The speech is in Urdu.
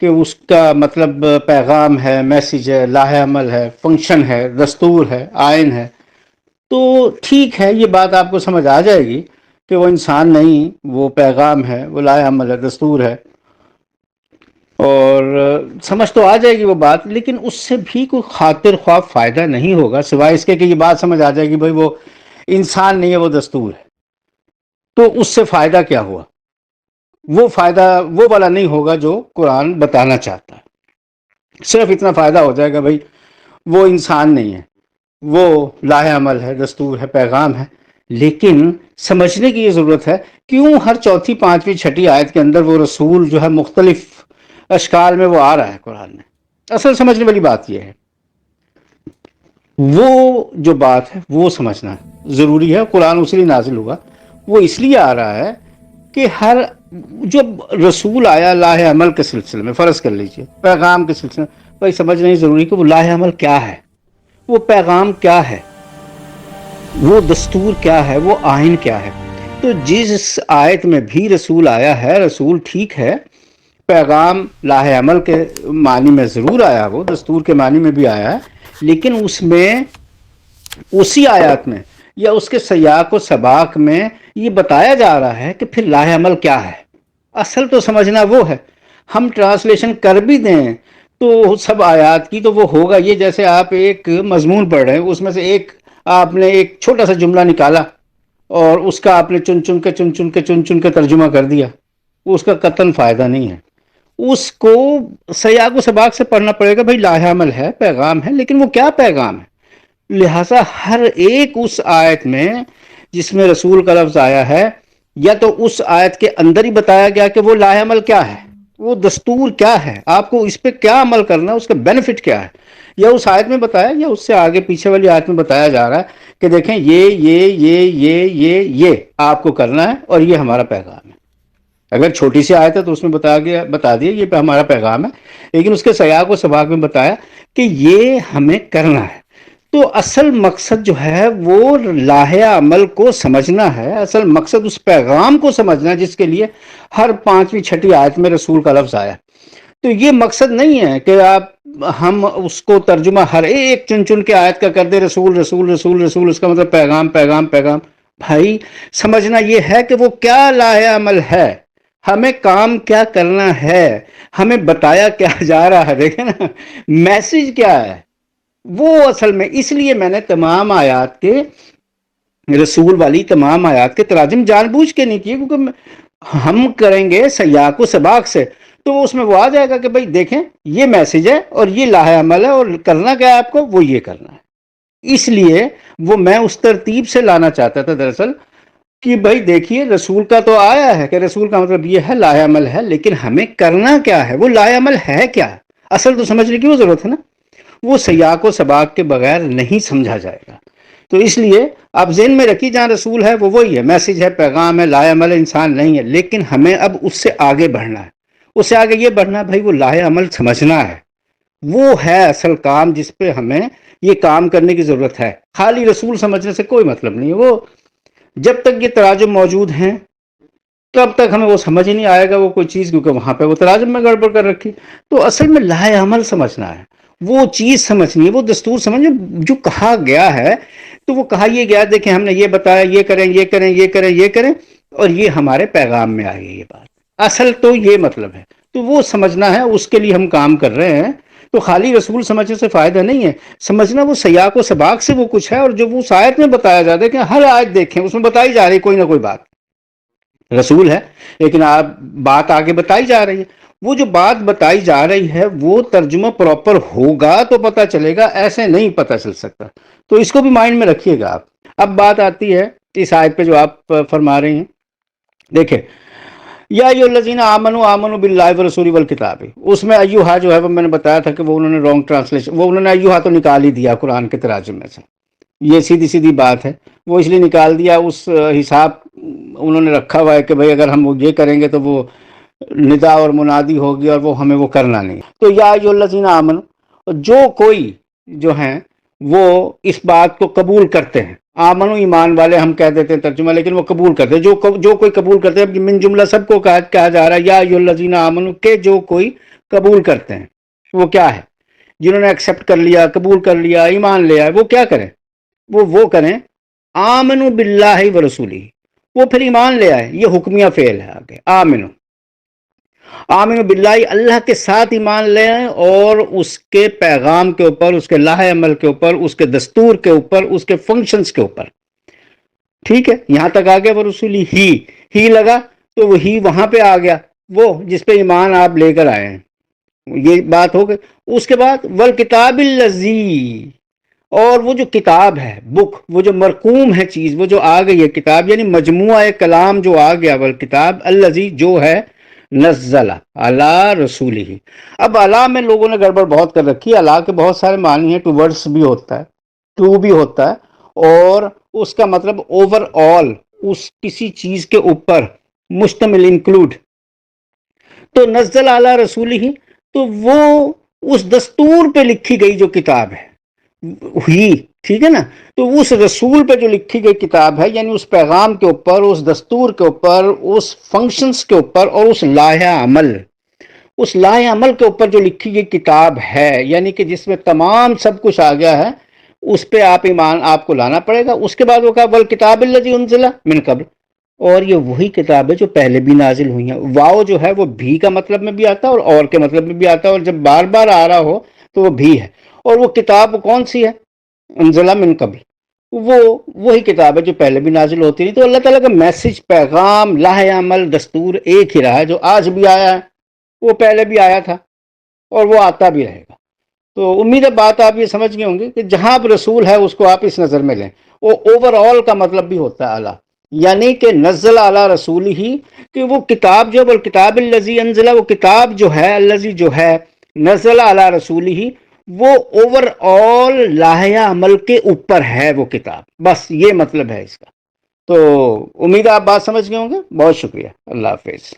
کہ اس کا مطلب پیغام ہے، میسیج ہے، لاہ عمل ہے، فنکشن ہے، دستور ہے، آئین ہے، تو ٹھیک ہے، یہ بات آپ کو سمجھ آ جائے گی کہ وہ انسان نہیں، وہ پیغام ہے، وہ لاہ عمل ہے، دستور ہے، اور سمجھ تو آ جائے گی وہ بات، لیکن اس سے بھی کوئی خاطر خواہ فائدہ نہیں ہوگا سوائے اس کے کہ یہ بات سمجھ آ جائے گی بھائی وہ انسان نہیں ہے، وہ دستور ہے. تو اس سے فائدہ کیا ہوا؟ وہ فائدہ وہ والا نہیں ہوگا جو قرآن بتانا چاہتا ہے. صرف اتنا فائدہ ہو جائے گا بھائی وہ انسان نہیں ہے، وہ لاہ عمل ہے، دستور ہے، پیغام ہے. لیکن سمجھنے کی یہ ضرورت ہے کیوں ہر چوتھی، پانچویں، چھٹی آیت کے اندر وہ رسول جو ہے مختلف اشکال میں وہ آ رہا ہے قرآن میں. اصل سمجھنے والی بات یہ ہے، وہ جو بات ہے وہ سمجھنا ضروری ہے. قرآن اسی لیے نازل ہوا، وہ اس لیے آ رہا ہے کہ ہر جب رسول آیا لاہ عمل کے سلسلے میں، فرض کر لیجئے پیغام کے سلسلے میں، بھائی سمجھنا ہی ضروری کہ وہ لاہ عمل کیا ہے، وہ پیغام کیا ہے، وہ دستور کیا ہے، وہ آئین کیا ہے. تو جس آیت میں بھی رسول آیا ہے، رسول ٹھیک ہے پیغام لاہ عمل کے معنی میں ضرور آیا، وہ دستور کے معنی میں بھی آیا ہے، لیکن اس میں اسی آیات میں یا اس کے سیاق و سباق میں یہ بتایا جا رہا ہے کہ پھر لاہ عمل کیا ہے. اصل تو سمجھنا وہ ہے. ہم ٹرانسلیشن کر بھی دیں تو سب آیات کی تو وہ ہوگا یہ جیسے آپ ایک مضمون پڑھ رہے ہیں، اس میں سے ایک آپ نے ایک چھوٹا سا جملہ نکالا اور اس کا آپ نے چن چن کے ترجمہ کر دیا، اس کا قطعاً فائدہ نہیں ہے. اس کو سیاق و سباق سے پڑھنا پڑے گا. بھائی لاہ عمل ہے، پیغام ہے، لیکن وہ کیا پیغام ہے. لہٰذا ہر ایک اس آیت میں جس میں رسول کا لفظ آیا ہے، یا تو اس آیت کے اندر ہی بتایا گیا کہ وہ لاہ عمل کیا ہے، وہ دستور کیا ہے، آپ کو اس پہ کیا عمل کرنا ہے، اس کا بینیفٹ کیا ہے، یا اس آیت میں بتایا یا اس سے آگے پیچھے والی آیت میں بتایا جا رہا ہے کہ دیکھیں یہ آپ کو کرنا ہے اور یہ ہمارا پیغام ہے. اگر چھوٹی سی آیت ہے تو اس میں بتا دیا یہ ہمارا پیغام ہے، لیکن اس کے سیاق و سباق میں بتایا کہ یہ ہمیں کرنا ہے. تو اصل مقصد جو ہے وہ لاہ عمل کو سمجھنا ہے، اصل مقصد اس پیغام کو سمجھنا ہے جس کے لیے ہر پانچویں چھٹی آیت میں رسول کا لفظ آیا. تو یہ مقصد نہیں ہے کہ ہم اس کو ترجمہ ہر ایک چن کے آیت کا کر دیں رسول رسول رسول رسول، اس کا مطلب پیغام پیغام پیغام. بھائی سمجھنا یہ ہے کہ وہ کیا لاہ عمل ہے، ہمیں کام کیا کرنا ہے، ہمیں بتایا کیا جا رہا ہے. دیکھیں نا میسج کیا ہے وہ اصل میں. اس لیے میں نے تمام آیات کے رسول والی تمام آیات کے تراجم جان بوجھ کے نہیں کیے، کیونکہ ہم کریں گے سیاق و سباق سے تو اس میں وہ آ جائے گا کہ بھائی دیکھیں یہ میسج ہے اور یہ لاہ عمل ہے اور کرنا کیا ہے آپ کو، وہ یہ کرنا ہے. اس لیے وہ میں اس ترتیب سے لانا چاہتا تھا دراصل کہ بھائی دیکھیے رسول کا تو آیا ہے کہ رسول کا مطلب یہ ہے لاہ عمل ہے، لیکن ہمیں کرنا کیا ہے، وہ لاہ عمل ہے کیا. اصل تو سمجھنے کی وہ ضرورت ہے نا، وہ سیاق و سباق کے بغیر نہیں سمجھا جائے گا. تو اس لیے آپ ذہن میں رکھیے جہاں رسول ہے وہ وہی ہے، میسج ہے، پیغام ہے، لاہ عمل انسان نہیں ہے. لیکن ہمیں اب اس سے آگے بڑھنا ہے، اس سے آگے یہ بڑھنا ہے بھائی وہ لاہ عمل سمجھنا ہے. وہ ہے اصل کام جس پہ ہمیں یہ کام کرنے کی ضرورت ہے. خالی رسول سمجھنے سے کوئی مطلب نہیں ہے. وہ جب تک یہ تراجم موجود ہیں تب تک ہمیں وہ سمجھ ہی نہیں آئے گا وہ کوئی چیز، کیونکہ وہاں پہ وہ تراجم میں گڑبڑ کر رکھی. تو اصل میں لاہ عمل سمجھنا ہے، وہ چیز سمجھنی ہے، وہ دستور سمجھنا جو کہا گیا ہے. تو وہ کہا یہ گیا دیکھیں ہم نے یہ بتایا یہ کریں یہ کریں یہ کریں یہ کریں اور یہ ہمارے پیغام میں آئی ہے یہ بات. اصل تو یہ مطلب ہے، تو وہ سمجھنا ہے، اس کے لیے ہم کام کر رہے ہیں. تو خالی رسول سمجھنے سے فائدہ نہیں ہے، سمجھنا وہ سیاق و سباق سے وہ کچھ ہے. اور جو اس آیت میں بتایا جاتا ہے کہ ہر آیت دیکھیں اس میں بتائی جا رہی ہے کوئی نہ کوئی بات. رسول ہے لیکن آپ بات آگے بتائی جا رہی ہے، وہ جو بات بتائی جا رہی ہے وہ ترجمہ پراپر ہوگا تو پتہ چلے گا، ایسے نہیں پتہ چل سکتا. تو اس کو بھی مائنڈ میں رکھیے گا آپ. اب بات آتی ہے اس آیت پہ جو آپ فرما رہے ہیں. دیکھیں یا ایھا الذین آمنوا باللہ ورسولہ والکتاب، اس میں ایھا جو ہے وہ میں نے بتایا تھا کہ وہ انہوں نے رانگ ٹرانسلیشن، وہ انہوں نے ایھا تو نکال ہی دیا قرآن کے تراجم میں سے. یہ سیدھی بات ہے، وہ اس لیے نکال دیا، اس حساب انہوں نے رکھا ہوا ہے کہ بھئی اگر ہم وہ یہ کریں گے تو وہ ندا اور منادی ہوگی اور وہ ہمیں وہ کرنا نہیں. تو یا ایھا الذین آمنوا، جو کوئی جو ہیں وہ اس بات کو قبول کرتے ہیں. آمنو ایمان والے ہم کہہ دیتے ہیں ترجمہ، لیکن وہ قبول کرتے ہیں. جو کوئی قبول کرتے ہیں، من جملہ سب کو کہا جا رہا ہے یا ایھا الذین آمنو، کہ جو کوئی قبول کرتے ہیں. وہ کیا ہے؟ جنہوں نے ایکسیپٹ کر لیا، قبول کر لیا، ایمان لے آئے، وہ کیا کریں؟ وہ کریں آمنو باللہ و رسولہ، وہ پھر ایمان لے آئے. یہ حکمیہ فعل ہے. آگے آمنو باللہ، اللہ کے ساتھ ایمان لے آئیں اور اس کے پیغام کے اوپر، اس کے لاہ عمل کے اوپر، اس کے دستور کے اوپر، اس کے فنکشنز کے اوپر. ٹھیک ہے، یہاں تک آ گیا. وہ رسولی ہی لگا تو وہی وہاں پہ آ گیا، وہ جس پہ ایمان آپ لے کر آئے ہیں. یہ بات ہو گئی. اس کے بعد والکتاب الذی، اور وہ جو کتاب ہے، بک، وہ جو مرقوم ہے چیز، وہ جو آ گئی ہے کتاب، یعنی مجموعہ کلام جو آ گیا، والکتاب الذی، جو ہے نزل علی رسولہ. اب علی میں لوگوں نے گڑبڑ بہت کر رکھی ہے. علی کے بہت سارے معنی ہیں. ٹوورڈس بھی ہوتا ہے، ٹو بھی ہوتا ہے، اور اس کا مطلب اوور آل، اس کسی چیز کے اوپر مشتمل، انکلوڈ. تو نزل علی رسولہ، تو وہ اس دستور پہ لکھی گئی جو کتاب ہے ہی. ٹھیک ہے نا؟ تو اس رسول پہ جو لکھی گئی کتاب ہے، یعنی اس پیغام کے اوپر، اس دستور کے اوپر، اس فنکشنز کے اوپر، اور اس لاہ عمل کے اوپر جو لکھی گئی کتاب ہے، یعنی کہ جس میں تمام سب کچھ آ گیا ہے، اس پہ ایمان آپ کو لانا پڑے گا. اس کے بعد وہ کہا والکتاب الذی انزل من قبل، اور یہ وہی کتاب ہے جو پہلے بھی نازل ہوئی ہیں. واؤ جو ہے وہ بھی کا مطلب میں بھی آتا ہے اور کے مطلب میں بھی آتا ہے، اور جب بار بار آ رہا ہو تو وہ بھی ہے. اور وہ کتاب کون سی ہے؟ انزل من قبل، وہی کتاب ہے جو پہلے بھی نازل ہوتی رہی. تو اللہ تعالیٰ کا میسج، پیغام، لاہ عمل، دستور ایک ہی رہا ہے. جو آج بھی آیا ہے وہ پہلے بھی آیا تھا اور وہ آتا بھی رہے گا. تو امید ہے بات آپ یہ سمجھ گئے ہوں گے کہ جہاں اب رسول ہے اس کو آپ اس نظر میں لیں. وہ اوور آل کا مطلب بھی ہوتا ہے اعلیٰ، یعنی کہ نزل علی رسول ہی، کہ وہ کتاب جو والکتاب الذی انزل، وہ کتاب جو ہے الذی جو ہے نزل علی رسول ہی، وہ اوور آل لاہ عمل کے اوپر ہے وہ کتاب. بس یہ مطلب ہے اس کا. تو امید آپ بات سمجھ گئے ہوں گے. بہت شکریہ. اللہ حافظ.